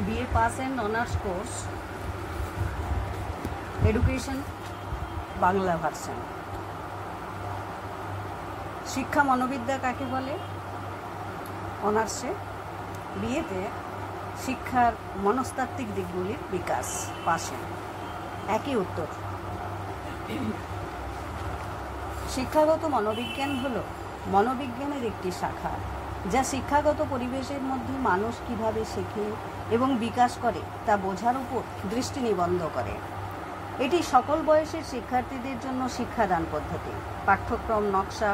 BA pass and honours course education Bangla version. শিক্ষা মনোবিদ্যা কাকে বলে? অনার্সে বিএতে শিক্ষার মনস্তাত্ত্বিক দিকগুলির বিকাশ, পাশে একই উত্তর। শিক্ষাগত মনোবিজ্ঞান হলো মনোবিজ্ঞানের একটি শাখা, যা শিক্ষাগত পরিবেশের মধ্যে মানুষ কিভাবে শেখে এবং বিকাশ করে তা বোঝার উপর দৃষ্টি নিবদ্ধ করে। এটি সকল বয়সের শিক্ষার্থীদের জন্য শিক্ষাদান পদ্ধতি, পাঠ্যক্রম নকশা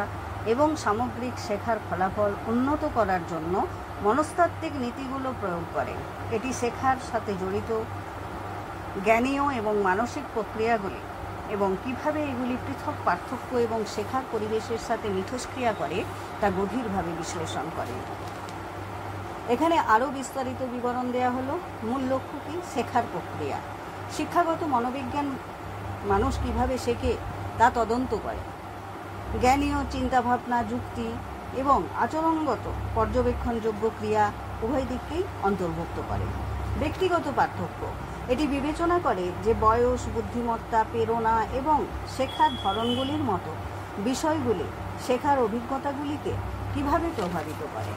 এবং সামগ্রিক শেখার ফলাফল উন্নত করার জন্য মনস্তাত্ত্বিক নীতিগুলো প্রয়োগ করে। এটি শেখার সাথে জড়িত জ্ঞানীয় এবং মানসিক প্রক্রিয়াগুলি এবং কিভাবে এগুলি পৃথক পার্থক্য এবং শেখার পরিবেশের সাথে মিথস্ক্রিয়া করে তা গভীরভাবে বিশ্লেষণ করে। এখানে আরও বিস্তারিত বিবরণ দেওয়া হলো। মূল লক্ষ্য কি? শেখার প্রক্রিয়া। শিক্ষাগত মনোবিজ্ঞান মানুষ কিভাবে শেখে তা তদন্ত করে। জ্ঞানীয় চিন্তাভাবনা, যুক্তি এবং আচরণগত পর্যবেক্ষণযোগ্য ক্রিয়া উভয় দিককেই অন্তর্ভুক্ত করে। ব্যক্তিগত পার্থক্য, এটি বিবেচনা করে যে বয়স, বুদ্ধিমত্তা, প্রেরণা এবং শেখার ধরনগুলির মতো বিষয়গুলি শেখার অভিজ্ঞতাগুলিকে কিভাবে প্রভাবিত করে।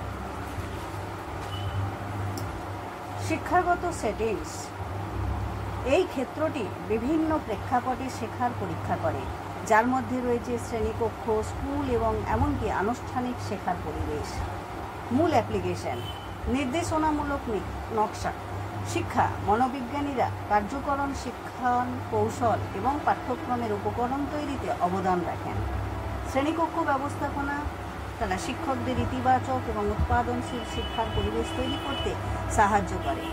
শিক্ষাগত সেটিংস, এই ক্ষেত্রটি বিভিন্ন প্রেক্ষাপটে শেখার পরীক্ষা করে, যার মধ্যে রয়েছে শ্রেণীকক্ষ, স্কুল এবং এমনকি আনুষ্ঠানিক শেখার পরিবেশ। মূল অ্যাপ্লিকেশন, নির্দেশনামূলক নকশা। শিক্ষা মনোবিজ্ঞানীরা কার্যকরণ শিক্ষণ কৌশল এবং পাঠ্যক্রমের উপকরণ তৈরিতে অবদান রাখেন। শ্রেণীকক্ষ ব্যবস্থাপনা, তারা শিক্ষকদের ইতিবাচক এবং উৎপাদনশীল শিক্ষার পরিবেশ তৈরি করতে সাহায্য করে।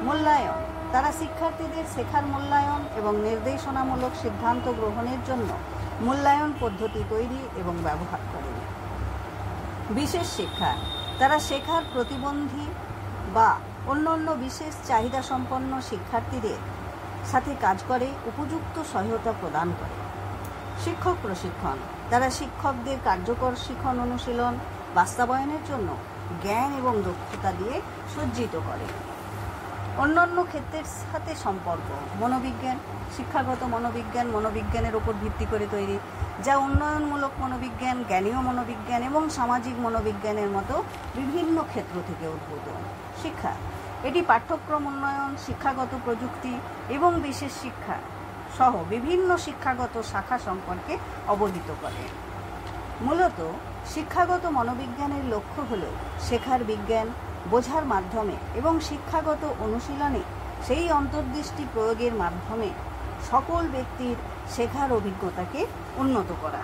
মূল্যায়ন, তারা শিক্ষার্থীদের শেখার মূল্যায়ন এবং নির্দেশনামূলক সিদ্ধান্ত গ্রহণের জন্য মূল্যায়ন পদ্ধতি তৈরি এবং ব্যবহার করে। বিশেষ শিক্ষা, তারা শেখার প্রতিবন্ধী বা অন্যান্য বিশেষ চাহিদা সম্পন্ন শিক্ষার্থীদের সাথে কাজ করে উপযুক্ত সহায়তা প্রদান করে। শিক্ষক প্রশিক্ষণ, তারা শিক্ষকদের কার্যকর শিখন অনুশীলন বাস্তবায়নের জন্য জ্ঞান এবং দক্ষতা দিয়ে সজ্জিত করে। অন্যান্য ক্ষেত্রের সাথে সম্পর্ক, মনোবিজ্ঞান, শিক্ষাগত মনোবিজ্ঞান মনোবিজ্ঞানের উপর ভিত্তি করে তৈরি, যা উন্নয়নমূলক মনোবিজ্ঞান, জ্ঞানীয় মনোবিজ্ঞান এবং সামাজিক মনোবিজ্ঞানের মতো বিভিন্ন ক্ষেত্র থেকে উদ্ভূত। শিক্ষা, এটি পাঠ্যক্রম উন্নয়ন, শিক্ষাগত প্রযুক্তি এবং বিশেষ শিক্ষা সহ বিভিন্ন শিক্ষাগত শাখা সম্পর্কে অবহিত করে। মূলত শিক্ষাগত মনোবিজ্ঞানের লক্ষ্য হল শেখার বিজ্ঞান বোঝার মাধ্যমে এবং শিক্ষাগত অনুশীলনে সেই অন্তর্দৃষ্টি প্রয়োগের মাধ্যমে সকল ব্যক্তির শেখার অভিজ্ঞতাকে উন্নত করা।